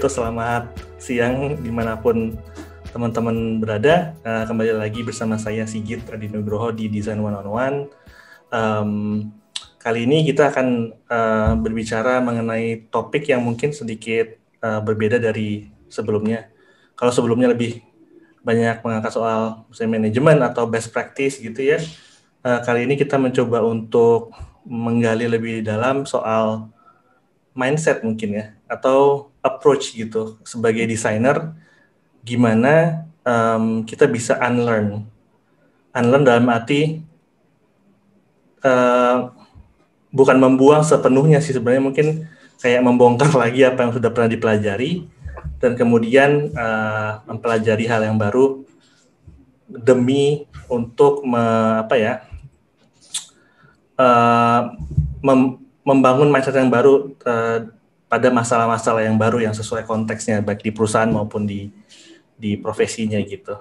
atau selamat siang dimanapun teman-teman berada. Kembali lagi bersama saya Sigit Adi Nugroho di Design One on One. Kali ini kita akan berbicara mengenai topik yang mungkin sedikit berbeda dari sebelumnya. Kalau sebelumnya lebih banyak mengangkat soal manajemen atau best practice gitu ya. Kali ini kita mencoba untuk menggali lebih dalam soal mindset mungkin ya, atau approach gitu sebagai desainer, gimana kita bisa unlearn dalam arti bukan membuang sepenuhnya sih sebenarnya, mungkin kayak membongkar lagi apa yang sudah pernah dipelajari dan kemudian mempelajari hal yang baru demi untuk membangun mindset yang baru pada masalah-masalah yang baru yang sesuai konteksnya baik di perusahaan maupun di profesinya gitu.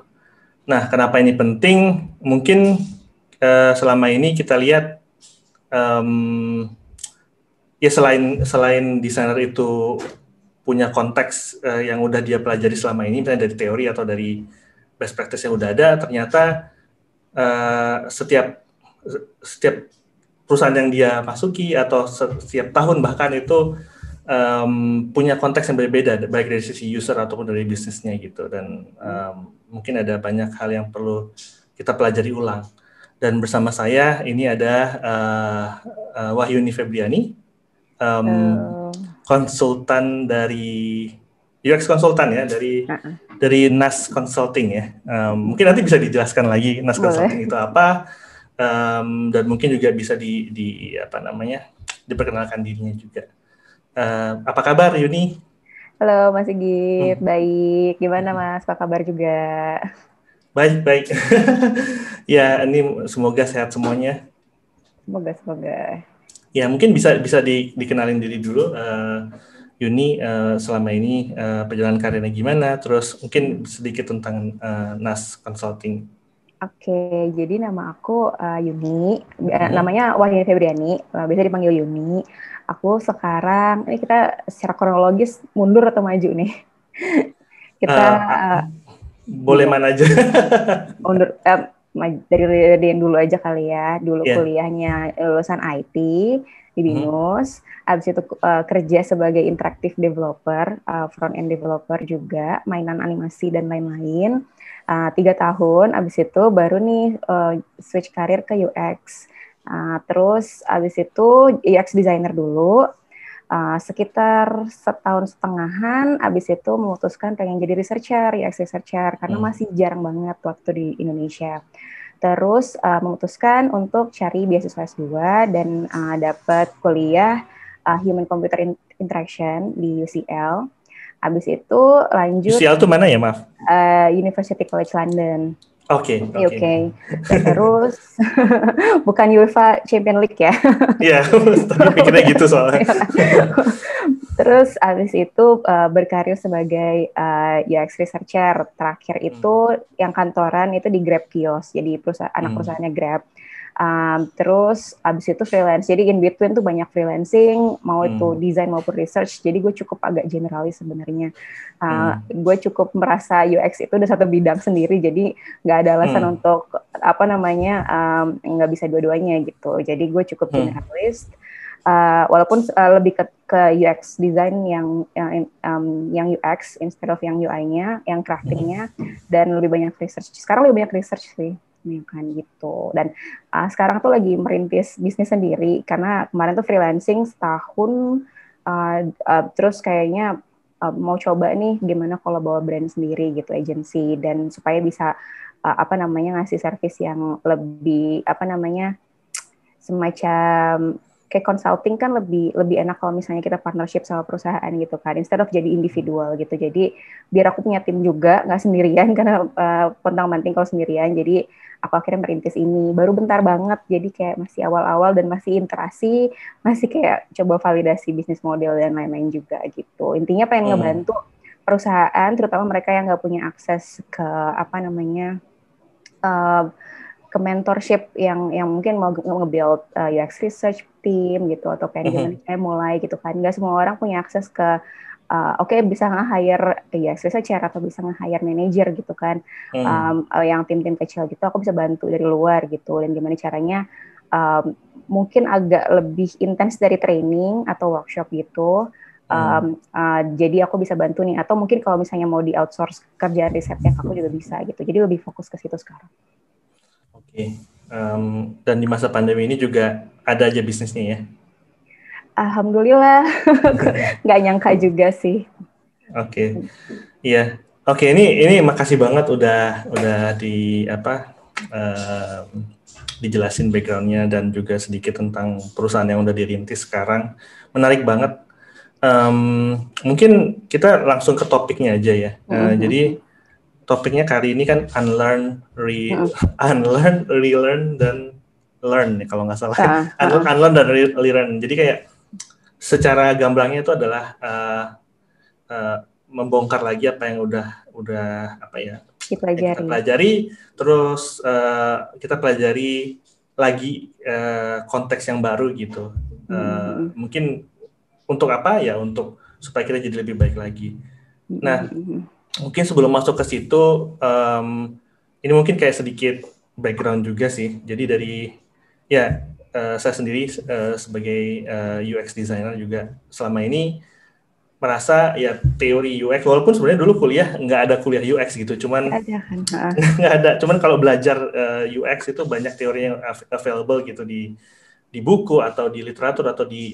Nah, kenapa ini penting? Mungkin selama ini kita lihat ya selain desainer itu punya konteks yang udah dia pelajari selama ini, misalnya dari teori atau dari best practice yang udah ada, ternyata setiap perusahaan yang dia masuki atau setiap tahun bahkan itu punya konteks yang berbeda, baik dari sisi user ataupun dari bisnisnya gitu, dan mungkin ada banyak hal yang perlu kita pelajari ulang. Dan bersama saya ini ada Wahyuni Febriani, konsultan dari UX konsultan ya, dari NAS Consulting ya. Mungkin nanti bisa dijelaskan lagi NAS Consulting itu apa, dan mungkin juga bisa diperkenalkan dirinya juga. Apa kabar Yuni? Halo Mas Sigit, baik. Gimana Mas? Apa kabar juga? Baik. Ya, ini semoga sehat semuanya. Semoga. Ya, mungkin bisa dikenalin diri dulu. Yuni selama ini perjalanan karirnya gimana? Terus mungkin sedikit tentang NAS Consulting. Oke, jadi nama aku Yuni, namanya Wahyuni Febriani, biasa dipanggil Yuni. Aku sekarang, ini kita secara kronologis mundur atau maju nih? Kita boleh mana aja. mundur, dari yang dulu aja kali ya. Dulu kuliahnya lulusan IT di BINUS, abis itu kerja sebagai interactive developer, front end developer juga, mainan animasi dan lain-lain. 3 tahun, abis itu baru nih switch karir ke UX. Terus abis itu UX designer dulu, sekitar 1,5 tahunan, abis itu memutuskan pengen jadi researcher, UX researcher, karena masih jarang banget waktu di Indonesia. Terus memutuskan untuk cari beasiswa S2 dan dapat kuliah Human Computer Interaction di UCL. Abis itu lanjut UCL itu mana ya, maaf? University College London. Oke. Terus bukan UEFA Champions League ya? Iya, tadi pikirnya gitu soalnya. Terus abis itu berkarir sebagai UX researcher. Terakhir itu yang kantoran itu di Grab Kios, jadi anak perusahaannya Grab. Terus abis itu freelance, jadi in between tuh banyak freelancing, mau itu desain maupun research, jadi gue cukup agak generalis sebenarnya. Gue cukup merasa UX itu udah satu bidang sendiri, jadi nggak ada alasan untuk nggak bisa dua-duanya gitu. Jadi gue cukup generalis, walaupun lebih ke UX design yang UX instead of yang UI-nya, yang crafting-nya, dan lebih banyak research. Sekarang lebih banyak research sih. Kan gitu. Dan sekarang tuh lagi merintis bisnis sendiri karena kemarin tuh freelancing setahun, terus kayaknya mau coba nih gimana kalau bawa brand sendiri gitu, agency, dan supaya bisa ngasih service yang lebih semacam kayak consulting kan lebih enak kalau misalnya kita partnership sama perusahaan gitu kan, instead of jadi individual gitu. Jadi biar aku punya tim juga, nggak sendirian karena pontang-panting kalau sendirian. Jadi aku akhirnya merintis ini, baru bentar banget, jadi kayak masih awal-awal dan masih iterasi, masih kayak coba validasi bisnis model dan lain-lain juga gitu. Intinya pengen ngebantu perusahaan, terutama mereka yang nggak punya akses ke ke mentorship yang mungkin mau nge-build UX research team gitu, atau kayak gimana saya mulai gitu kan. Nggak semua orang punya akses ke oke, bisa nge-hire ya researcher atau bisa nge-hire manager gitu kan, yang tim-tim kecil gitu aku bisa bantu dari luar gitu, dan gimana caranya mungkin agak lebih intens dari training atau workshop gitu. Jadi aku bisa bantu nih, atau mungkin kalau misalnya mau di outsource kerjaan risetnya aku juga bisa gitu, jadi lebih fokus ke situ sekarang. Oke. Dan di masa pandemi ini juga ada aja bisnisnya ya? Alhamdulillah, nggak nyangka juga sih. Oke, iya. Oke, ini makasih banget udah dijelasin backgroundnya dan juga sedikit tentang perusahaan yang udah dirintis sekarang. Menarik banget. Mungkin kita langsung ke topiknya aja ya. Jadi topiknya kali ini kan unlearn, relearn, dan learn ya kalau nggak salah. Unlearn dan relearn. Jadi kayak secara gamblangnya itu adalah membongkar lagi apa yang udah kita pelajari, terus kita pelajari lagi konteks yang baru gitu. Mungkin untuk apa ya? Untuk supaya kita jadi lebih baik lagi. Nah, mungkin sebelum masuk ke situ, ini mungkin kayak sedikit background juga sih. Jadi dari saya sendiri sebagai UX designer juga selama ini merasa ya teori UX, walaupun sebenarnya dulu kuliah nggak ada kuliah UX gitu, cuman nggak ada, cuman kalau belajar UX itu banyak teori yang available gitu di buku atau di literatur atau di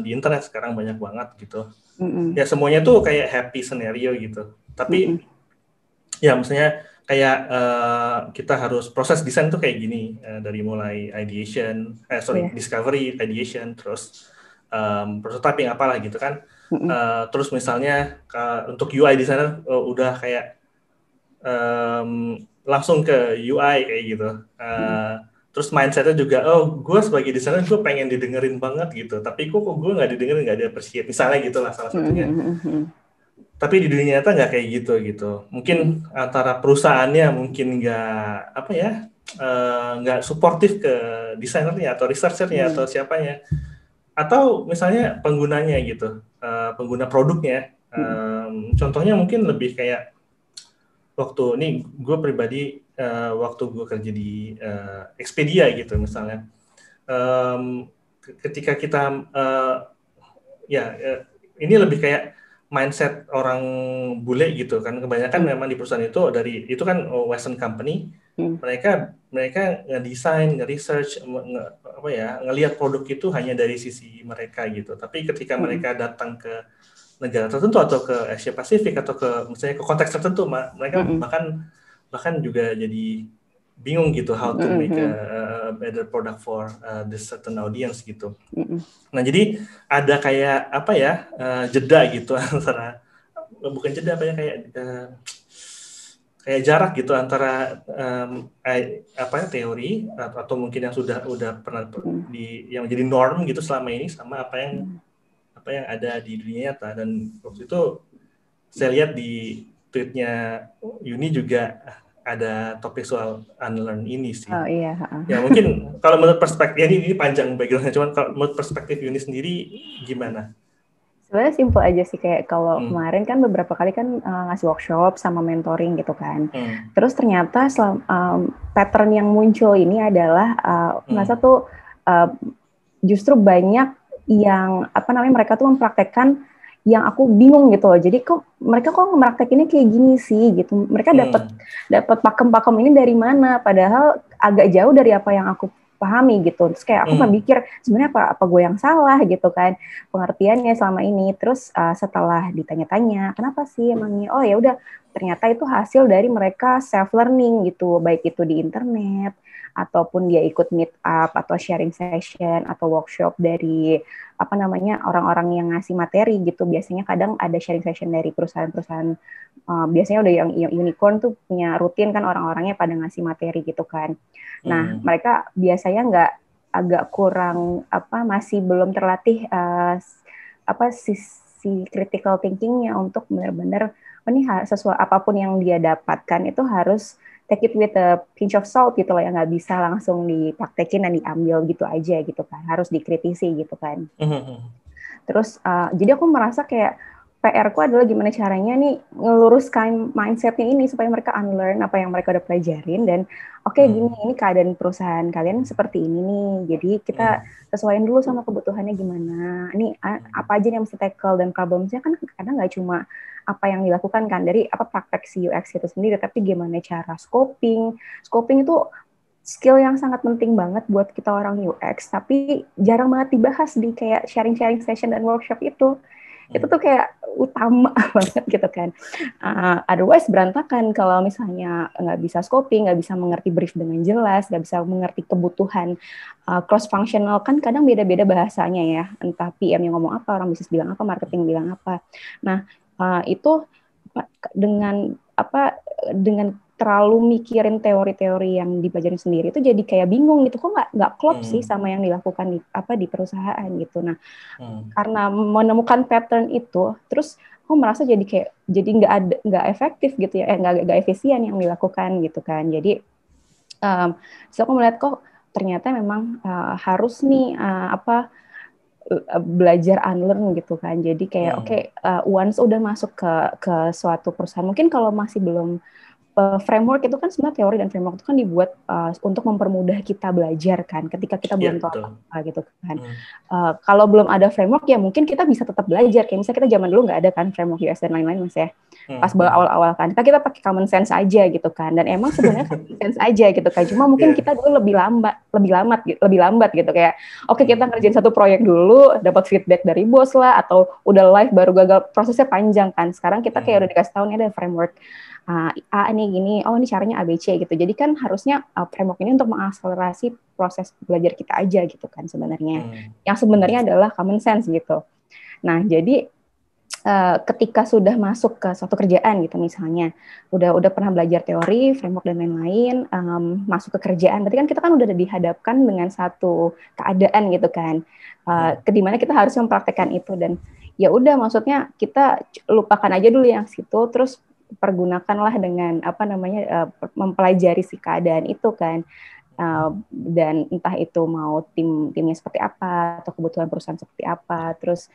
internet sekarang banyak banget gitu. Ya semuanya tuh kayak happy scenario gitu, tapi ya maksudnya kayak kita harus proses desain tuh kayak gini, dari mulai ideation, discovery, ideation, terus prototyping apalah gitu kan. Terus misalnya untuk UI designer udah kayak langsung ke UI kayak gitu. Terus mindsetnya juga, gue sebagai desainer gue pengen didengerin banget gitu, tapi kok gue nggak didengerin, nggak ada appreciate misalnya gitulah salah satunya. Tapi di dunia nyata nggak kayak gitu. Mungkin antara perusahaannya mungkin nggak suportif ke desainernya atau researchernya atau siapanya, atau misalnya penggunanya gitu, pengguna produknya. Contohnya mungkin lebih kayak waktu ini gue pribadi waktu gue kerja di Expedia gitu misalnya, ketika kita ini lebih kayak mindset orang bule gitu kan, kebanyakan memang di perusahaan itu kan Western company, mereka ngedesain, nge-research, ngelihat produk itu hanya dari sisi mereka gitu. Tapi ketika mereka datang ke negara tertentu atau ke Asia Pasifik atau misalnya ke konteks tertentu, mereka bahkan juga jadi bingung gitu how to make a better product for this certain audience gitu. Nah jadi ada kayak jeda gitu antara, bukan jeda kayak jarak gitu antara teori atau mungkin yang udah pernah yang jadi norm gitu selama ini sama apa yang ada di dunia nyata. Dan waktu itu saya lihat di tweetnya Yuni juga ada topik soal unlearn ini sih. Oh iya. Ya mungkin kalau menurut perspektif ini panjang backgroundnya, cuman kalau menurut perspektif Yuni sendiri gimana? Sebenarnya simpel aja sih, kayak kalau kemarin kan beberapa kali kan ngasih workshop sama mentoring gitu kan. Terus ternyata pattern yang muncul ini adalah merasa tuh justru banyak yang mereka tuh mempraktekkan yang aku bingung gitu loh. Jadi mereka mempraktekinnya kayak gini sih gitu. Mereka dapat pakem-pakem ini dari mana? Padahal agak jauh dari apa yang aku pahami gitu. Terus kayak aku mikir sebenarnya apa gue yang salah gitu kan pengertiannya selama ini. Terus setelah ditanya-tanya kenapa sih emangnya, oh ya udah ternyata itu hasil dari mereka self learning gitu, baik itu di internet ataupun dia ikut meet up atau sharing session atau workshop dari orang-orang yang ngasih materi gitu. Biasanya kadang ada sharing session dari perusahaan-perusahaan, biasanya udah yang unicorn tuh punya rutin kan orang-orangnya pada ngasih materi gitu kan. Nah mereka biasanya agak kurang masih belum terlatih sisi critical thinkingnya untuk benar-benar sesuatu apapun yang dia dapatkan itu harus take it with a pinch of salt gitu loh, yang nggak bisa langsung dipraktekin dan diambil gitu aja gitu kan, harus dikritisi gitu kan. Terus jadi aku merasa kayak PR-ku adalah gimana caranya nih ngeluruskan mindset-nya ini supaya mereka unlearn apa yang mereka udah pelajarin dan gini, ini keadaan perusahaan kalian seperti ini nih. Jadi kita sesuaiin dulu sama kebutuhannya gimana. Ini apa aja yang mesti tackle dan problemnya kan kadang nggak cuma apa yang dilakukan kan dari praktek si UX itu sendiri, tapi gimana cara scoping. Scoping itu skill yang sangat penting banget buat kita orang UX, tapi jarang banget dibahas di kayak sharing-sharing session dan workshop itu. Itu tuh kayak utama banget gitu kan. Otherwise berantakan kalau misalnya nggak bisa scoping, nggak bisa mengerti brief dengan jelas, nggak bisa mengerti kebutuhan cross functional, kan kadang beda-beda bahasanya ya. Entah PM yang ngomong apa, orang bisnis bilang apa, marketing bilang apa. Nah itu dengan terlalu mikirin teori-teori yang dipelajarin sendiri itu jadi kayak bingung gitu, kok nggak klop sih sama yang dilakukan di perusahaan gitu. Nah karena menemukan pattern itu, terus aku merasa jadi nggak efektif gitu ya, nggak efisien yang dilakukan gitu kan. Jadi so aku melihat kok ternyata memang harus nih belajar unlearn gitu kan. Jadi kayak once udah masuk ke suatu perusahaan, mungkin kalau masih belum framework itu kan sebenarnya teori dan framework itu kan dibuat untuk mempermudah kita belajar kan ketika kita belum tahu apa gitu kan. Kalau belum ada framework ya mungkin kita bisa tetap belajar, kayak misalnya kita zaman dulu nggak ada kan framework US dan lain-lain mas ya. Pas awal-awal kan kita pakai common sense aja gitu kan, dan emang sebenarnya common sense aja gitu kan, cuma mungkin kita dulu lebih lambat gitu kayak kita ngerjain satu proyek dulu dapat feedback dari bos lah, atau udah live baru gagal, prosesnya panjang kan. Sekarang kita kayak udah dikasih tahu nih ada framework ini gini, ini caranya ABC gitu. Jadi kan harusnya framework ini untuk mengakselerasi proses belajar kita aja gitu kan sebenarnya. Yang sebenarnya adalah common sense gitu. Nah, jadi ketika sudah masuk ke suatu kerjaan gitu misalnya, udah pernah belajar teori, framework dan lain-lain, masuk ke kerjaan, berarti kan kita kan udah dihadapkan dengan satu keadaan gitu kan, dimana kita harus mempraktekkan itu, dan ya udah maksudnya kita lupakan aja dulu yang situ, terus pergunakanlah dengan mempelajari si keadaan itu kan, dan entah itu mau timnya seperti apa atau kebutuhan perusahaan seperti apa, terus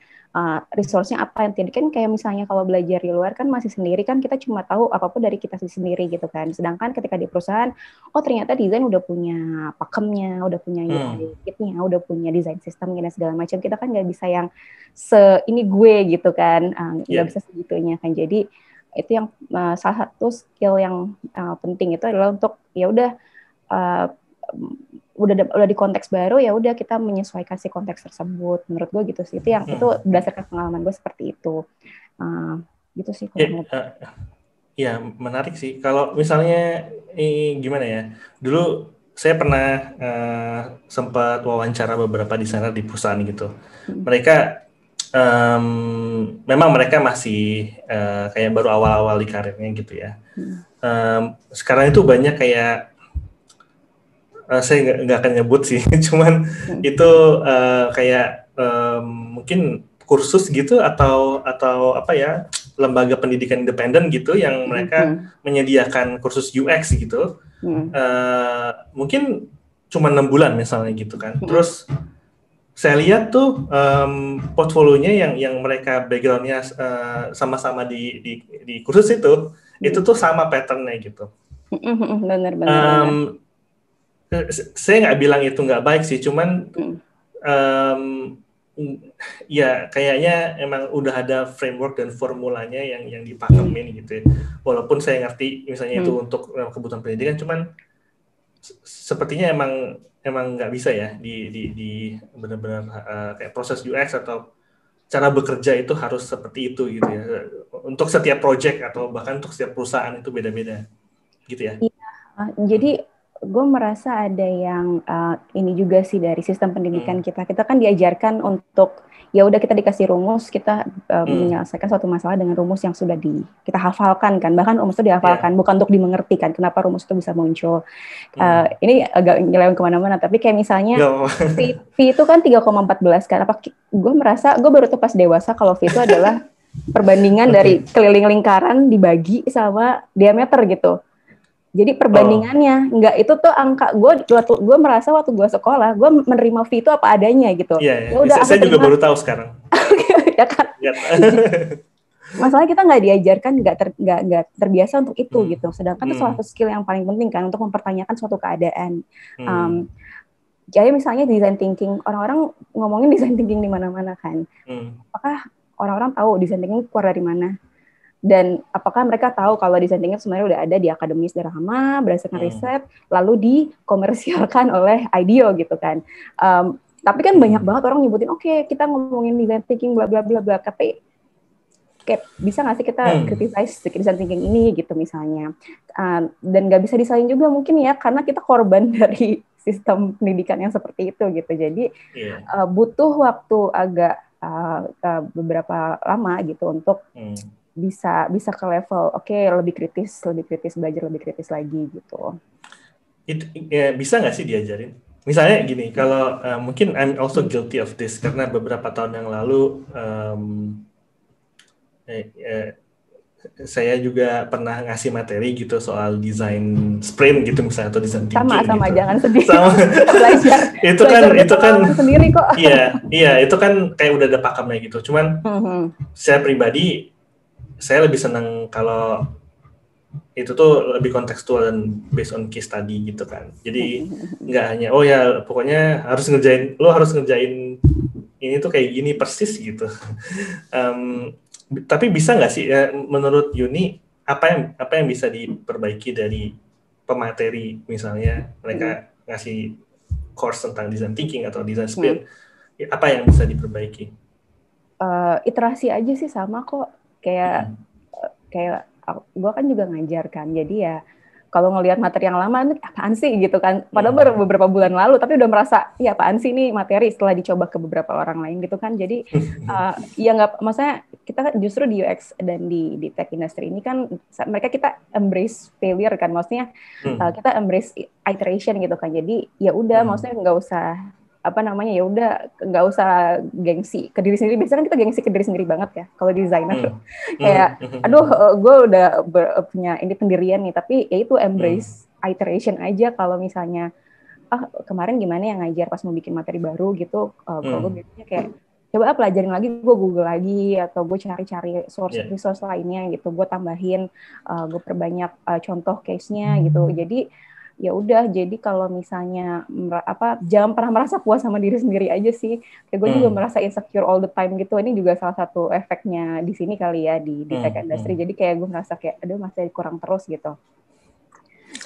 resource-nya apa yang tadi kan, kayak misalnya kalau belajar di luar kan masih sendiri kan kita cuma tahu apa-apa dari kita sendiri gitu kan, sedangkan ketika di perusahaan ternyata desain udah punya pakemnya, udah punya UI kitnya, udah punya desain sistemnya dan segala macam, kita kan nggak bisa yang ini gue gitu kan, nggak bisa segitunya kan. Jadi itu yang salah satu skill yang penting itu adalah untuk ya udah udah di konteks baru, ya udah kita menyesuaikan si konteks tersebut. Menurut gue gitu sih, itu berdasarkan pengalaman gue seperti itu. Gitu sih. Ya menarik sih. Kalau misalnya gimana ya? Dulu saya pernah sempat wawancara beberapa desainer di perusahaan gitu. Mereka memang mereka masih kayak baru awal-awal di karirnya gitu ya. Sekarang itu banyak kayak saya nggak akan nyebut sih, cuman itu kayak mungkin kursus gitu atau apa ya, lembaga pendidikan independen gitu yang mereka menyediakan kursus UX gitu. Mungkin cuma 6 bulan misalnya gitu kan. Terus saya lihat tuh portfolionya yang mereka backgroundnya sama-sama di kursus itu tuh sama patternnya gitu. Benar. Saya nggak bilang itu nggak baik sih, cuman ya kayaknya emang udah ada framework dan formulanya yang dipakemin gitu ya. Walaupun saya ngerti misalnya itu untuk kebutuhan pendidikan, cuman sepertinya emang nggak bisa ya di benar-benar kayak proses UX atau cara bekerja itu harus seperti itu gitu ya. Untuk setiap project atau bahkan untuk setiap perusahaan itu beda-beda gitu ya. Jadi gue merasa ada yang ini juga sih dari sistem pendidikan kita kan diajarkan untuk ya udah kita dikasih rumus, kita menyelesaikan suatu masalah dengan rumus yang sudah kita hafalkan kan, bahkan rumus itu dihafalkan, bukan untuk dimengerti kan kenapa rumus itu bisa muncul. Ini agak nyeleweng kemana-mana, tapi kayak misalnya V itu kan 3,14 kan, gue merasa gue baru tuh pas dewasa kalau V itu adalah perbandingan dari keliling lingkaran dibagi sama diameter gitu. Jadi perbandingannya nggak itu tuh angka, gue merasa waktu gue sekolah gue menerima V itu apa adanya gitu. Iya. Saya juga baru tahu sekarang. Ya kan. Masalahnya kita nggak diajarkan, nggak terbiasa untuk itu gitu. Sedangkan itu suatu skill yang paling penting kan untuk mempertanyakan suatu keadaan. Jadi misalnya design thinking, orang-orang ngomongin design thinking di mana-mana kan. Apakah orang-orang tahu design thinking keluar dari mana? Dan apakah mereka tahu kalau design thinking sebenarnya udah ada di akademis drama berdasarkan riset, lalu dikomersialkan oleh IDEO gitu kan. Tapi kan banyak banget orang nyebutin, oke, kita ngomongin design thinking bla bla bla bla, tapi kayak bisa nggak sih kita criticize design thinking ini gitu misalnya. Dan nggak bisa disalin juga mungkin ya, karena kita korban dari sistem pendidikan yang seperti itu gitu. Jadi butuh waktu agak beberapa lama gitu untuk bisa ke level lebih kritis belajar lebih kritis lagi gitu. Itu bisa nggak sih diajarin? Misalnya gini, kalau mungkin I'm also guilty of this karena beberapa tahun yang lalu saya juga pernah ngasih materi gitu soal desain sprint gitu misalnya atau desain thinking sama gitu. Jangan sedih. Sama. itu kan sendiri kok. Iya, itu kan kayak udah ada pakemnya gitu. Cuman saya pribadi saya lebih senang kalau itu tuh lebih kontekstual dan based on case study gitu kan. Jadi nggak hanya pokoknya harus ngerjain ini tuh kayak gini persis gitu. Tapi bisa nggak sih menurut Yuni apa yang bisa diperbaiki dari pemateri, misalnya mereka ngasih course tentang design thinking atau design sprint, apa yang bisa diperbaiki? Iterasi aja sih sama kok, kayak gue kan juga ngajar kan, jadi ya kalau ngelihat materi yang lama ini apaan sih gitu kan, padahal baru beberapa bulan lalu tapi udah merasa ya apaan sih ini materi setelah dicoba ke beberapa orang lain gitu kan. Jadi ya nggak, maksudnya kita justru di UX dan di tech industry ini kan kita embrace failure kan, maksudnya kita embrace iteration gitu kan. Jadi ya udah, maksudnya nggak usah ya udah nggak usah gengsi ke diri sendiri. Biasanya kan kita gengsi ke diri sendiri banget ya kalau desainer. Kayak gue udah punya ini pendirian nih, tapi ya itu embrace iteration aja. Kalau misalnya kemarin gimana ya ngajar pas mau bikin materi baru gitu, kalau gue biasanya kayak coba pelajarin lagi, gue Google lagi atau gue cari-cari resource lainnya gitu, gue tambahin, gue perbanyak contoh case-nya gitu. Jadi ya udah, jadi kalau misalnya jangan pernah merasa puas sama diri sendiri aja sih. Kayak gue juga merasa insecure all the time gitu. Ini juga salah satu efeknya di sini kali ya, di tech industry. Jadi kayak gue merasa kayak aduh masih kurang terus gitu.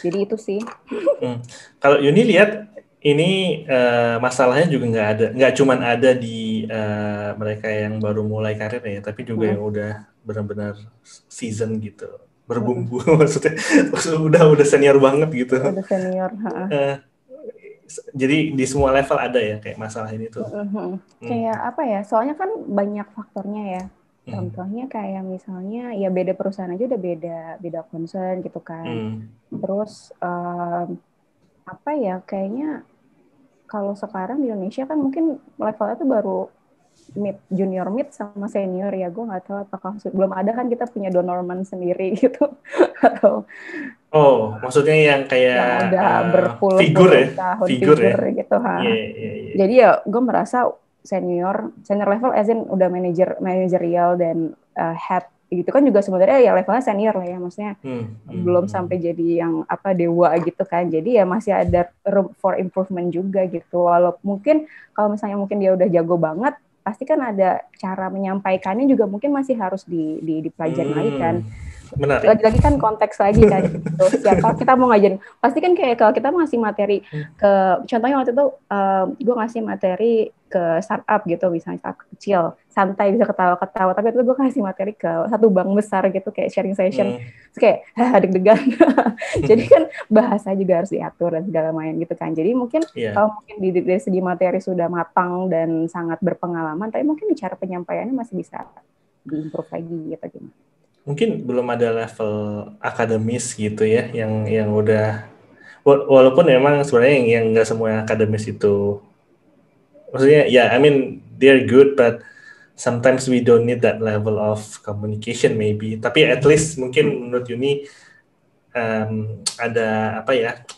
Jadi itu sih. Kalau Yuni lihat ini masalahnya juga nggak cuman ada di mereka yang baru mulai karir ya, tapi juga yang udah benar-benar season gitu, berbumbu. Maksudnya udah senior banget gitu. Udah senior. Jadi di semua level ada ya kayak masalah ini tuh. Kayak apa ya? Soalnya kan banyak faktornya ya. Contohnya kayak misalnya ya beda perusahaan aja udah beda concern gitu kan. Terus apa ya? Kayaknya kalau sekarang di Indonesia kan mungkin levelnya tuh baru junior mid sama senior ya. Gue nggak tahu apakah belum ada kan kita punya Donorman sendiri gitu atau maksudnya yang kayak yang udah berpuluh-puluh tahun figur gitu. Yeah. Jadi ya gue merasa senior level as in udah manajerial dan head gitu kan juga sebenarnya ya levelnya senior lah ya, maksudnya belum sampai jadi yang dewa gitu kan. Jadi ya masih ada room for improvement juga gitu. Walaupun mungkin kalau misalnya mungkin dia udah jago banget, pasti kan ada cara menyampaikannya juga mungkin masih harus dipelajari lagi kan. Benar. Lagi-lagi kan konteks lagi kan gitu. Siapa kita mau ngajarin, pasti kan kayak kalau kita mau ngasih materi contohnya waktu itu gue ngasih materi ke startup gitu, misalnya startup kecil santai bisa ketawa-ketawa, tapi itu gue kasih materi ke satu bank besar gitu kayak sharing session, terus kayak deg-degan. Jadi kan bahasa juga harus diatur dan segala macam gitu kan. Jadi mungkin kalau mungkin dari segi materi sudah matang dan sangat berpengalaman, tapi mungkin di cara penyampaiannya masih bisa diimprove lagi gitu gimana. Mungkin belum ada level akademis gitu ya yang udah, walaupun memang sebenarnya yang nggak semua akademis itu, maksudnya I mean they're good but sometimes we don't need that level of communication maybe, tapi at least mungkin menurut Yuni ada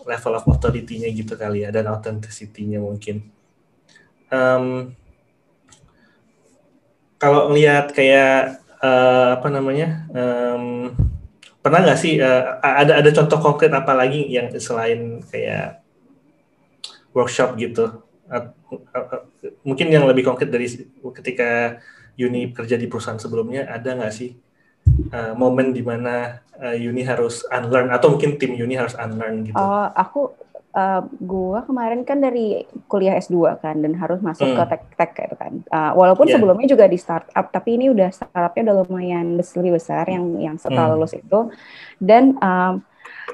level of authority-nya gitu kali ya, dan authenticity-nya mungkin. Kalau ngelihat kayak apa namanya, pernah nggak sih ada contoh konkret apa lagi yang selain kayak workshop gitu? Mungkin yang lebih konkret dari ketika Yuni kerja di perusahaan sebelumnya, ada nggak sih momen di mana Yuni harus unlearn atau mungkin tim Yuni harus unlearn gitu? Gua kemarin kan dari kuliah S2 kan dan harus masuk ke tech gitu kan. Walaupun sebelumnya juga di startup, tapi ini udah startupnya udah lumayan lebih besar yang setelah lulus itu. Dan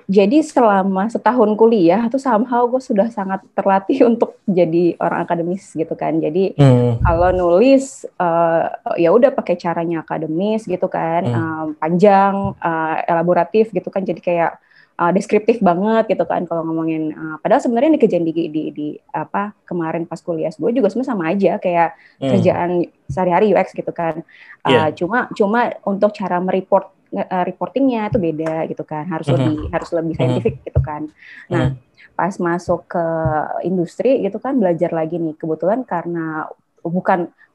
jadi selama setahun kuliah itu somehow gue sudah sangat terlatih untuk jadi orang akademis gitu kan. Jadi kalau nulis ya udah pakai caranya akademis gitu kan, panjang, elaboratif gitu kan. Jadi kayak deskriptif banget gitu kan kalau ngomongin. Padahal sebenarnya kerjaan di apa kemarin pas kuliah gue juga sebenarnya sama aja kayak kerjaan sehari-hari UX gitu kan. Cuma untuk cara reportingnya itu beda gitu kan, harus lebih saintifik gitu kan. Nah pas masuk ke industri gitu kan belajar lagi nih, kebetulan karena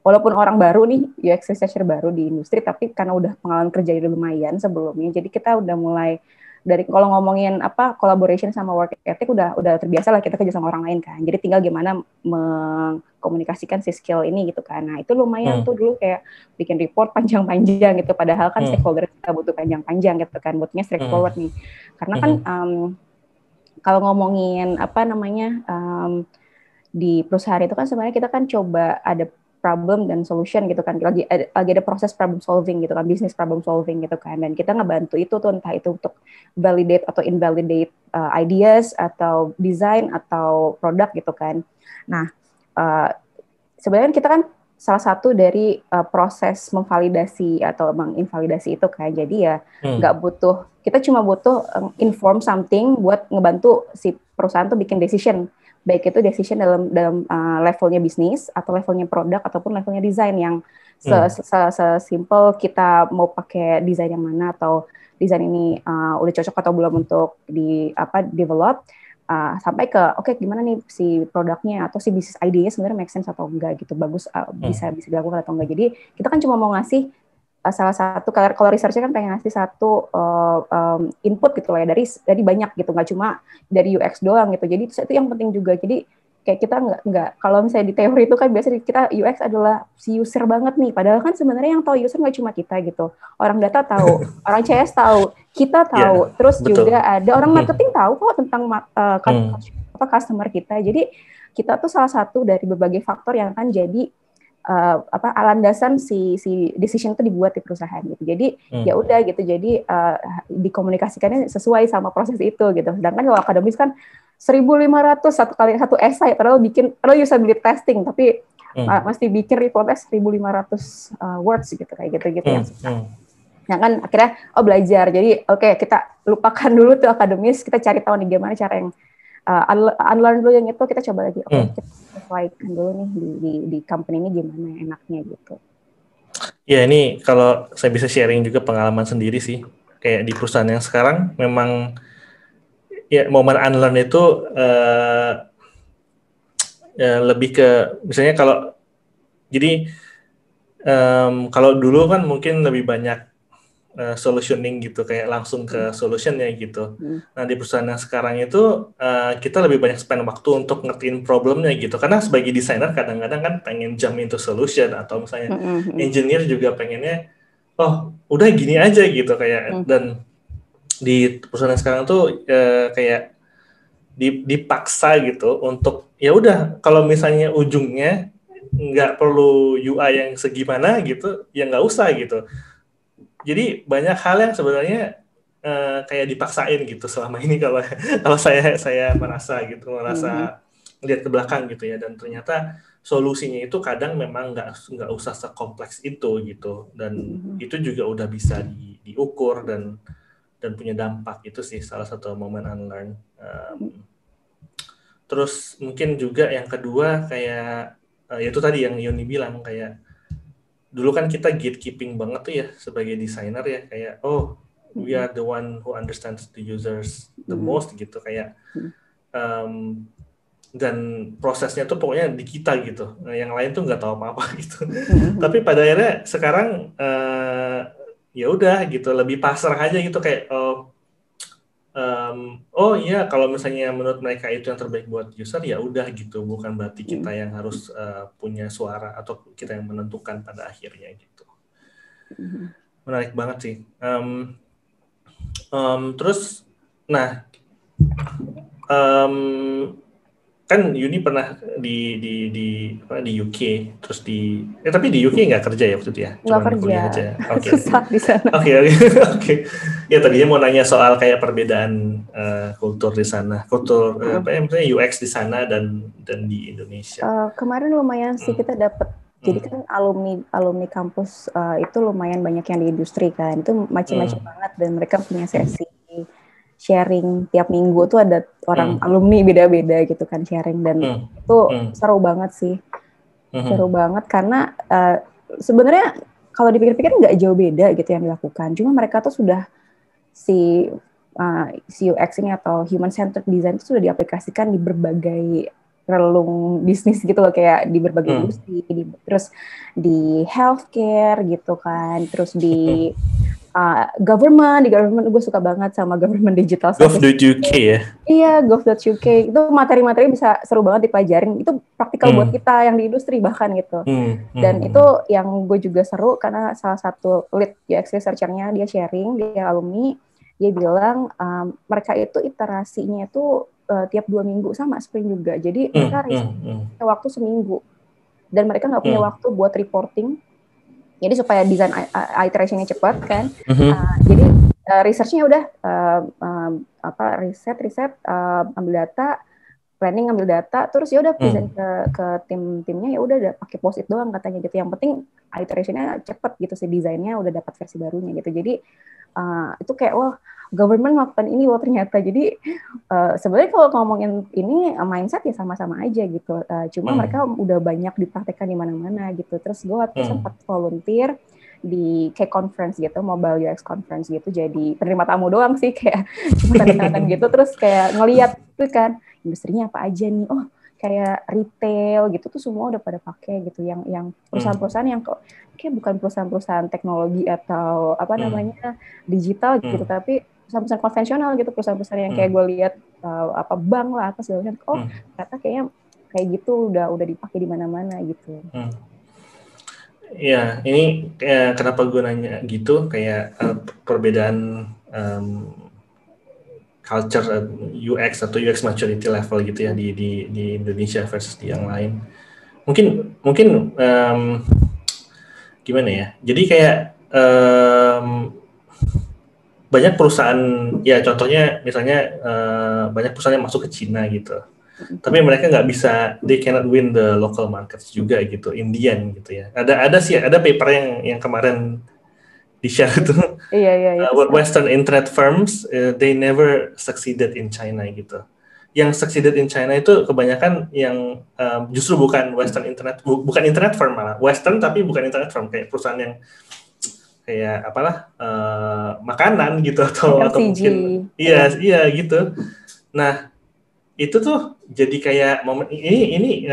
walaupun orang baru nih UX researcher baru di industri, tapi karena udah pengalaman kerja udah lumayan sebelumnya, jadi kita udah mulai dari kalau ngomongin apa collaboration sama work ethic udah terbiasa lah kita kerja sama orang lain kan. Jadi tinggal gimana mengkomunikasikan si skill ini gitu kan. Nah, itu lumayan tuh dulu kayak bikin report panjang-panjang gitu, padahal kan stakeholder kita butuh panjang-panjang gitu kan, butuhnya straightforward nih. Karena kan kalau ngomongin apa namanya di perusahaan itu kan sebenarnya kita kan coba ada problem dan solution gitu kan, lagi ada proses problem solving gitu kan, business problem solving gitu kan, dan kita ngebantu itu tuh entah itu untuk validate atau invalidate ideas atau design atau produk gitu kan. Nah sebenarnya kita kan salah satu dari proses memvalidasi atau menginvalidasi itu kan, jadi ya nggak butuh, kita cuma butuh inform something buat ngebantu si perusahaan tuh bikin decision, baik itu decision dalam levelnya bisnis atau levelnya produk ataupun levelnya desain yang sesimpel kita mau pakai desain yang mana atau desain ini udah cocok atau belum untuk develop, sampai ke gimana nih si produknya atau si bisnis idenya sebenarnya make sense atau enggak gitu, bagus bisa dilakukan atau enggak. Jadi kita kan cuma mau ngasih salah satu, kalau research-nya kan pengen ngasih satu input gitu lah ya dari banyak gitu, nggak cuma dari UX doang gitu. Jadi itu yang penting juga. Jadi kayak kita nggak kalau misalnya di teori itu kan biasanya kita UX adalah si user banget nih, padahal kan sebenarnya yang tahu user nggak cuma kita gitu, orang data tahu, orang CS tahu, kita tahu, terus betul. Juga ada orang marketing tahu kok tentang customer kita. Jadi kita tuh salah satu dari berbagai faktor yang akan jadi landasan si decision itu dibuat di perusahaan gitu. Jadi ya udah gitu. Jadi dikomunikasikannya sesuai sama proses itu gitu. Sedangkan kalau akademis kan 1.500 satu esai, padahal usability testing, tapi mesti bikin reportnya 1.500 words gitu kayak gitu yang susah. Nah kan akhirnya belajar. Jadi kita lupakan dulu tuh akademis, kita cari tahu nih gimana cara yang unlearn dulu yang itu, kita coba lagi kita sesuaikan dulu nih di company ini gimana enaknya gitu. Ya ini kalau saya bisa sharing juga pengalaman sendiri sih, kayak di perusahaan yang sekarang memang ya momen unlearn itu lebih ke misalnya kalau dulu kan mungkin lebih banyak solutioning gitu, kayak langsung ke solutionnya gitu. Nah di perusahaan yang sekarang itu kita lebih banyak spend waktu untuk ngertiin problemnya gitu, karena sebagai desainer kadang-kadang kan pengen jump into solution, atau misalnya engineer juga pengennya udah gini aja gitu kayak. Dan di perusahaan yang sekarang tuh kayak dipaksa gitu untuk ya udah, kalau misalnya ujungnya nggak perlu UI yang segimana gitu ya nggak usah gitu. Jadi banyak hal yang sebenarnya kayak dipaksain gitu selama ini kalau saya merasa lihat ke belakang gitu ya, dan ternyata solusinya itu kadang memang nggak usah sekompleks itu gitu, dan itu juga udah bisa diukur dan punya dampak. Itu sih salah satu momen unlearn. Terus mungkin juga yang kedua kayak itu tadi yang Yoni bilang, kayak dulu kan kita gatekeeping banget tuh ya sebagai desainer ya, kayak we are the one who understands the users the most gitu, kayak dan prosesnya tuh pokoknya di kita gitu. Yang lain tuh nggak tahu apa-apa gitu. Tapi pada akhirnya sekarang ya udah gitu, lebih pasrah aja gitu kayak oh iya kalau misalnya menurut mereka itu yang terbaik buat user ya udah gitu, bukan berarti kita yang harus punya suara atau kita yang menentukan pada akhirnya gitu. Menarik banget sih. Terus, nah kan Yuni pernah di UK, terus tapi di UK nggak kerja ya waktu itu ya, Nggak cuma kerja, kuliah aja. Oke. susah di sana. Oke. Ya tadinya mau nanya soal kayak perbedaan kultur di sana, kultur apa ya, misalnya UX di sana dan di Indonesia. Kemarin lumayan sih kita dapat. Jadi kan alumni kampus itu lumayan banyak yang di industri kan, itu macam-macam banget, dan mereka punya sesi sharing tiap minggu tuh ada orang alumni beda-beda gitu kan sharing, dan itu seru banget sih, seru banget karena sebenarnya kalau dipikir-pikir nggak jauh beda gitu yang dilakukan, cuma mereka tuh sudah si UX ini atau human centered design itu sudah diaplikasikan di berbagai relung bisnis gitu loh, kayak di berbagai industri, terus di healthcare gitu kan, terus di government gue suka banget sama government digital service. Gov.uk ya? Iya, gov.uk itu materi-materi bisa seru banget dipelajarin, itu praktikal buat kita yang di industri bahkan gitu. Dan itu yang gue juga seru karena salah satu lead UX researcher-nya dia sharing, dia alumni, dia bilang mereka itu iterasinya itu tiap 2 minggu sama sprint juga. Jadi mereka punya waktu seminggu dan mereka nggak punya waktu buat reporting. Jadi supaya desain iteration-nya cepat kan. Jadi research-nya udah riset ambil data, planning ambil data, terus ya udah present ke timnya, ya udah pakai post-it doang katanya gitu. Yang penting iteration-nya cepat gitu, si desainnya udah dapat versi barunya gitu. Jadi itu kayak wah, government melakukan ini loh ternyata. Jadi sebenarnya kalau ngomongin ini mindset ya sama-sama aja gitu. Cuma mereka udah banyak dipraktekkan di mana-mana gitu. Terus gue waktu sempat volunteer di kayak conference gitu, mobile UX conference gitu, jadi penerima tamu doang sih, kayak cuma tanda-tanda gitu. Terus kayak ngeliat tuh kan industrinya apa aja nih, oh kayak retail gitu tuh semua udah pada pakai gitu, yang perusahaan-perusahaan yang kayak bukan perusahaan-perusahaan teknologi atau apa namanya digital gitu, tapi perusahaan-perusahaan konvensional gitu, perusahaan-perusahaan yang kayak gue lihat apa bank lah apa segala macam, oh ternyata kayaknya kayak gitu udah dipakai di mana-mana gitu. Ya, ini kenapa gue nanya gitu, kayak perbedaan culture UX atau UX maturity level gitu ya di Indonesia versus di yang lain. Mungkin gimana ya? Jadi kayak banyak perusahaan, ya contohnya misalnya banyak perusahaan yang masuk ke Cina gitu. Tapi mereka nggak bisa, they cannot win the local markets juga gitu, Indian gitu ya. Ada paper yang kemarin di-share itu. Iya. Western internet firms, they never succeeded in China gitu. Yang succeeded in China itu kebanyakan yang justru bukan Western internet, bukan internet firm malah. Western tapi bukan internet firm, kayak perusahaan yang kayak apalah makanan gitu atau mungkin iya gitu. Nah, itu tuh jadi kayak momen ini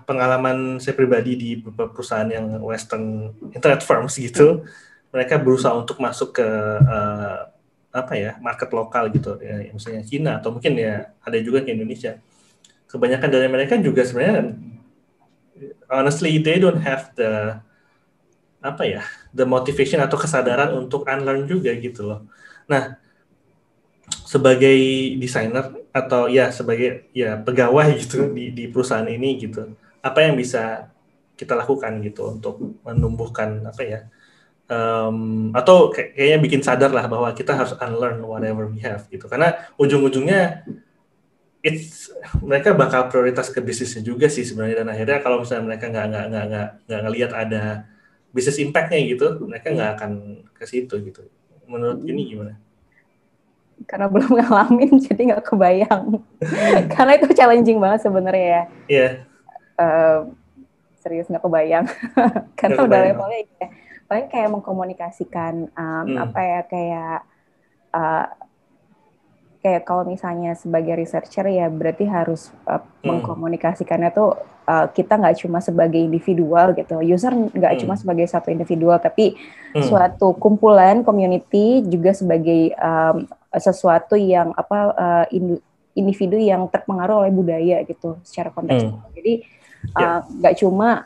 pengalaman saya pribadi di beberapa perusahaan yang Western internet firms gitu. Mereka berusaha untuk masuk ke market lokal gitu ya, misalnya Cina atau mungkin ya ada juga ke Indonesia. Kebanyakan dari mereka juga sebenarnya honestly they don't have the motivation atau kesadaran untuk unlearn juga gitu loh. Nah, sebagai desainer atau ya sebagai pegawai gitu di perusahaan ini gitu, apa yang bisa kita lakukan gitu untuk menumbuhkan atau kayaknya bikin sadar lah bahwa kita harus unlearn whatever we have gitu, karena ujung-ujungnya mereka bakal prioritas ke bisnisnya juga sih sebenarnya, dan akhirnya kalau misalnya mereka nggak ngelihat ada business impact-nya gitu, mereka nggak akan ke situ gitu. Menurut ini gimana? Karena belum ngalamin jadi nggak kebayang. Karena itu challenging banget sebenarnya ya. Iya. Serius nggak kebayang. Karena udah levelnya ya. Paling kayak mengkomunikasikan kayak kalau misalnya sebagai researcher ya berarti harus mengkomunikasikannya tuh kita nggak cuma sebagai individual gitu, user nggak cuma sebagai satu individual, tapi suatu kumpulan community juga sebagai sesuatu yang individu yang terpengaruh oleh budaya gitu secara kontekstual. Jadi nggak cuma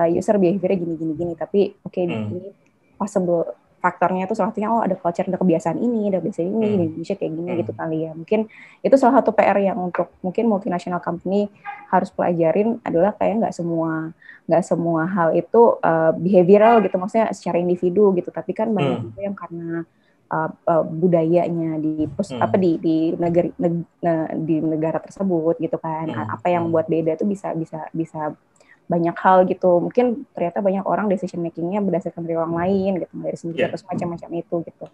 user behavior gini, tapi ini possible faktornya itu salah satunya ada culture, ada kebiasaan ini, ada kebiasaan ini di Indonesia kayak gini gitu kali ya. Mungkin itu salah satu PR yang untuk mungkin multinational company harus pelajarin adalah kayak nggak semua hal itu behavioral gitu, maksudnya secara individu gitu, tapi kan banyak juga yang karena budayanya di negara tersebut gitu kan. Apa yang buat beda itu bisa banyak hal gitu. Mungkin ternyata banyak orang decision making-nya berdasarkan dari orang lain gitu, dari sendiri atau semacam-macam itu gitu.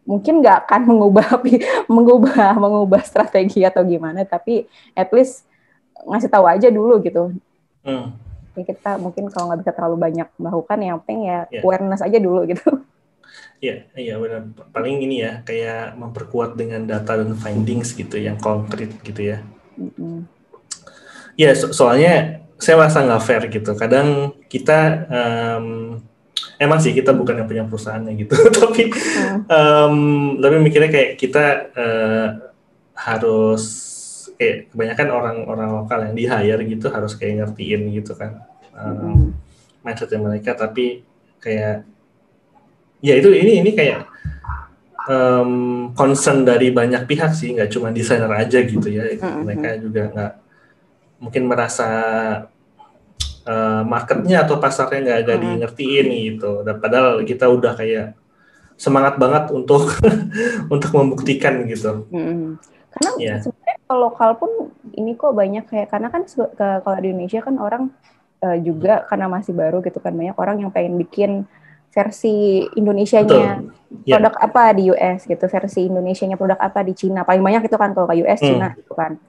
Mungkin nggak akan mengubah strategi atau gimana, tapi at least ngasih tahu aja dulu gitu. Jadi kita mungkin kalau nggak bisa terlalu banyak melakukan, yang penting ya awareness aja dulu gitu. Iya benar. Paling ini ya kayak memperkuat dengan data dan findings gitu yang konkret gitu ya. Ya, soalnya saya merasa nggak fair gitu. Kadang kita emang sih kita bukan yang punya perusahaannya gitu, tapi mikirnya kayak kita harus kayak kebanyakan orang lokal yang di hire gitu harus kayak ngertiin gitu kan mindsetnya mereka. Tapi kayak ya ini kayak concern dari banyak pihak sih, nggak cuma desainer aja gitu ya. Mereka juga nggak mungkin merasa marketnya atau pasarnya nggak di ngertiin gitu. Dan padahal kita udah kayak semangat banget untuk untuk membuktikan gitu. Karena sebenarnya kalau lokal pun ini kok banyak kayak, karena kan kalau di Indonesia kan orang juga karena masih baru gitu kan, banyak orang yang pengen bikin versi Indonesianya produk apa di US gitu, versi Indonesianya produk apa di Cina, paling banyak itu kan kalau ke US Cina gitu kan.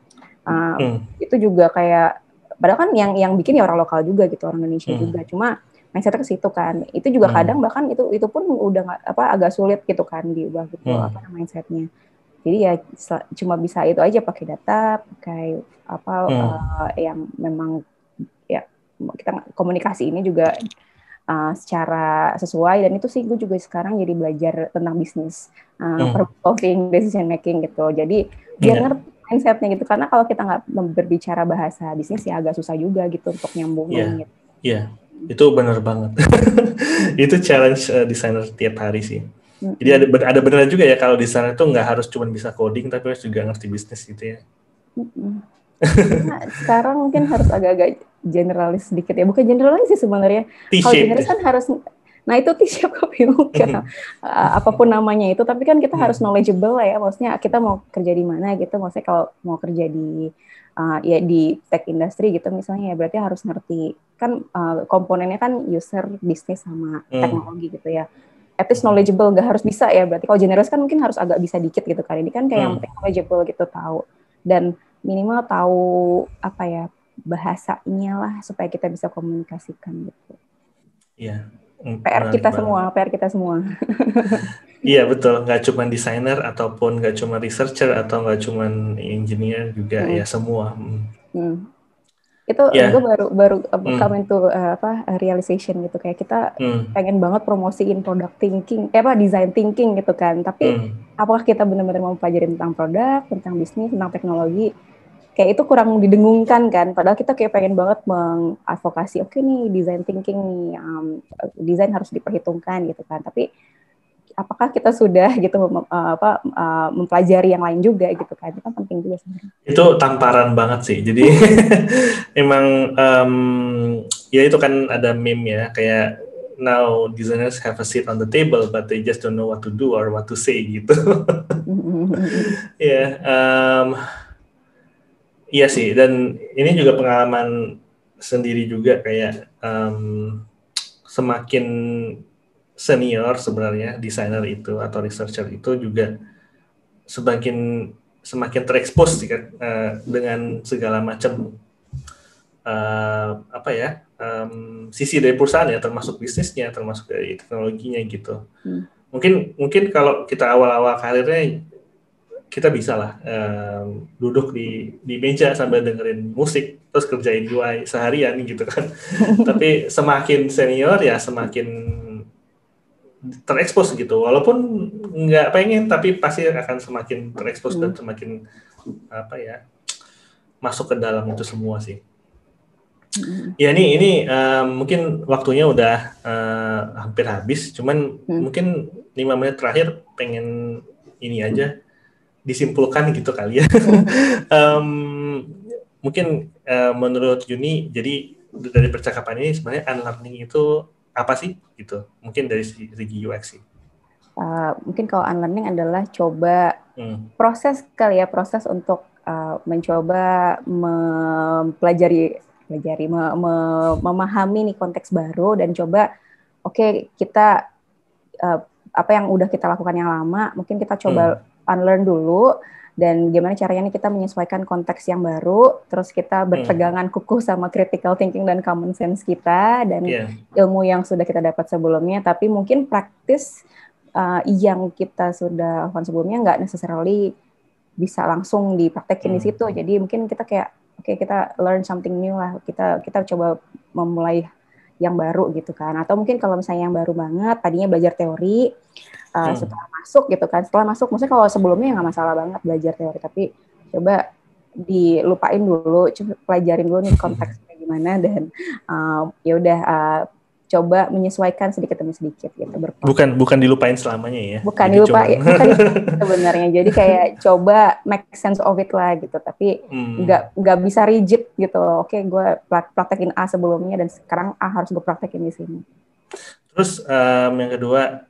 Itu juga kayak padahal kan yang bikin ya orang lokal juga gitu, orang Indonesia juga, cuma mindsetnya ke situ kan. Itu juga kadang bahkan itu pun udah agak sulit gitu kan diubah gitu mindsetnya. Jadi ya cuma bisa itu aja, pakai data, pakai yang memang ya kita komunikasi ini juga secara sesuai. Dan itu sih gue juga sekarang jadi belajar tentang bisnis, problem decision making gitu. Jadi biar ngerti mindsetnya gitu, karena kalau kita nggak berbicara bahasa bisnis ya agak susah juga gitu untuk nyambungin gitu. Iya, itu benar banget. Itu challenge desainer tiap hari sih. Jadi ada benar juga ya kalau desainer itu nggak harus cuma bisa coding, tapi harus juga ngerti bisnis gitu ya. Nah, sekarang mungkin harus agak-agak generalis sedikit ya, bukan generalis sih sebenarnya. Kalau generalis kan harus, nah itu T-shape copy mungkin apapun namanya itu, tapi kan kita harus knowledgeable lah ya, maksudnya kita mau kerja di mana gitu, maksudnya kalau mau kerja di ya di tech industry gitu misalnya, ya berarti harus ngerti kan komponennya kan user, bisnis sama teknologi gitu ya. At least knowledgeable, nggak harus bisa ya, berarti kalau generalis kan mungkin harus agak bisa dikit gitu kan, ini kan kayak yang penting knowledgeable gitu, tahu dan minimal tahu bahasanya lah supaya kita bisa komunikasikan gitu. Iya. PR kita semua. Iya betul, nggak cuma desainer ataupun nggak cuma researcher atau nggak cuma engineer juga, ya semua. Itu gue baru comment to realization gitu, kayak kita pengen banget promosiin product thinking, design thinking gitu kan, tapi apakah kita benar-benar mau pelajari tentang produk, tentang bisnis, tentang teknologi? Kayak itu kurang didengungkan kan, padahal kita kayak pengen banget mengadvokasi, oke nih design thinking nih, desain harus diperhitungkan gitu kan, tapi apakah kita sudah gitu mempelajari yang lain juga gitu kan, itu kan penting juga sebenarnya. Itu tamparan banget sih, jadi emang ya itu kan ada meme ya, kayak now designers have a seat on the table but they just don't know what to do or what to say gitu. Ya. Iya sih, dan ini juga pengalaman sendiri juga, kayak semakin senior sebenarnya desainer itu atau researcher itu juga semakin terekspos sih kan, dengan segala macam sisi dari perusahaan ya, termasuk bisnisnya, termasuk dari teknologinya gitu. Mungkin kalau kita awal-awal karirnya kita bisa lah duduk di meja sambil dengerin musik terus kerjain UI seharian gitu kan. Tapi semakin senior ya semakin terekspos gitu. Walaupun nggak pengen tapi pasti akan semakin terekspos dan semakin apa ya masuk ke dalam itu semua sih. Ya ini mungkin waktunya udah hampir habis, cuman mungkin 5 menit terakhir pengen ini aja disimpulkan gitu kali ya. Mungkin menurut Yuni, jadi dari percakapan ini sebenarnya unlearning itu apa sih gitu? Mungkin dari segi UX sih. Mungkin kalau unlearning adalah coba proses kali ya, proses untuk mencoba mempelajari, memahami nih konteks baru dan coba kita apa yang udah kita lakukan yang lama, mungkin kita coba unlearn dulu dan gimana caranya nih kita menyesuaikan konteks yang baru, terus kita berpegangan kukuh sama critical thinking dan common sense kita dan ilmu yang sudah kita dapat sebelumnya, tapi mungkin praktis yang kita sudah lakukan sebelumnya nggak necessarily bisa langsung dipraktekin di situ. Jadi mungkin kita kayak kita learn something new lah, kita coba memulai yang baru gitu kan. Atau mungkin kalau misalnya yang baru banget tadinya belajar teori, setelah masuk gitu kan, maksudnya kalau sebelumnya nggak masalah banget belajar teori, tapi coba dilupain dulu, coba pelajarin dulu nih konteksnya gimana dan ya udah coba menyesuaikan sedikit demi sedikit gitu. Bukan dilupain selamanya ya. Bukan dilupain sebenarnya. Jadi kayak coba make sense of it lah gitu. Tapi nggak bisa rigid gitu. Oke, gue praktekin A sebelumnya dan sekarang A harus gue praktekin di sini. Terus yang kedua,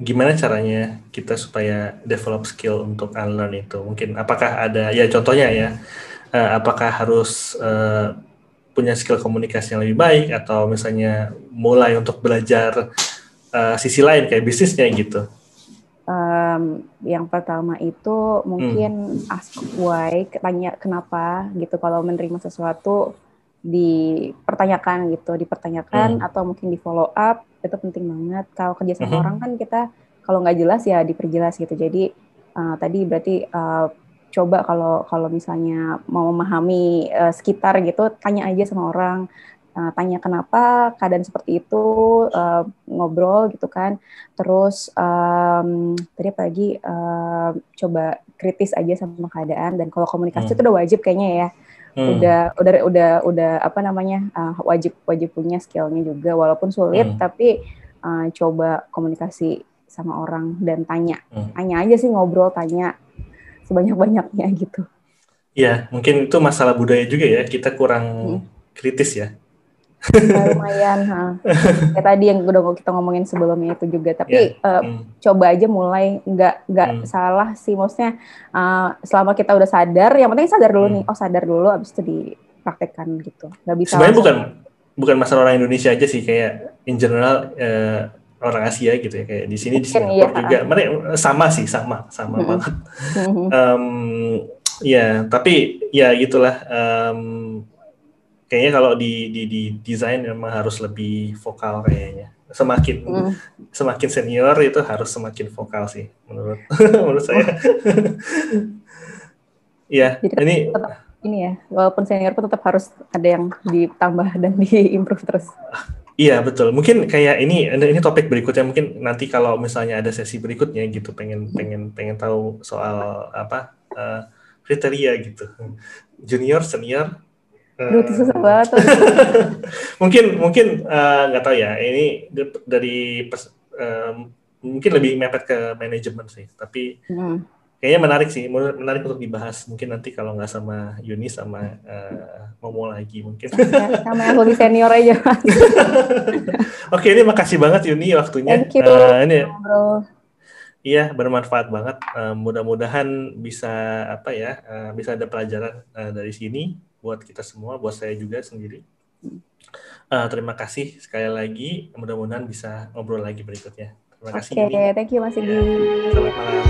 gimana caranya kita supaya develop skill untuk unlearn itu? Mungkin apakah ada ya contohnya ya? Apakah harus punya skill komunikasi yang lebih baik atau misalnya mulai untuk belajar sisi lain kayak bisnisnya gitu? Yang pertama itu mungkin ask why, tanya kenapa gitu. Kalau menerima sesuatu dipertanyakan atau mungkin di follow up, itu penting banget. Kalau kerja sama orang kan kita kalau nggak jelas ya diperjelas gitu. Jadi tadi berarti coba kalau misalnya mau memahami sekitar gitu, tanya aja sama orang, tanya kenapa keadaan seperti itu, ngobrol gitu kan. Terus tadi apa lagi, coba kritis aja sama keadaan, dan kalau komunikasi itu udah wajib kayaknya ya. Udah apa namanya, wajib punya skillnya juga walaupun sulit, tapi coba komunikasi sama orang dan tanya aja sih, ngobrol, tanya sebanyak-banyaknya gitu. Ya, mungkin itu masalah budaya juga ya, kita kurang kritis ya. Lumayan, kayak tadi yang udah kita ngomongin sebelumnya itu juga. Tapi coba aja mulai, nggak salah sih, maksudnya selama kita udah sadar, yang penting sadar dulu nih, sadar dulu, abis itu dipraktekkan gitu. Nggak bisa. Sebenarnya bukan masalah orang Indonesia aja sih, kayak in general orang Asia gitu ya, kayak di sini di Singapura juga, mereka sama banget. Ya, tapi ya gitulah. Kayaknya kalau di desain memang harus lebih vokal kayaknya. Semakin senior itu harus semakin vokal sih menurut saya. Ya, ini ya, walaupun senior pun tetap harus ada yang ditambah dan diimprove terus. Iya betul. Mungkin kayak ini topik berikutnya, mungkin nanti kalau misalnya ada sesi berikutnya gitu, pengen tahu soal apa kriteria gitu, junior, senior. Itu susah banget. mungkin nggak tahu ya. Ini dari mungkin lebih mepet ke manajemen sih. Tapi kayaknya menarik untuk dibahas. Mungkin nanti kalau nggak sama Yuni, sama Momo lagi mungkin. Sama yang lebih senior aja. Oke, ini makasih banget Yuni waktunya. Thank you. Ini iya, bermanfaat banget. Mudah-mudahan bisa bisa ada pelajaran dari sini buat kita semua, buat saya juga sendiri. Terima kasih sekali lagi. Mudah-mudahan bisa ngobrol lagi berikutnya. Terima kasih. Oke, thank you Mas Igi. Selamat malam.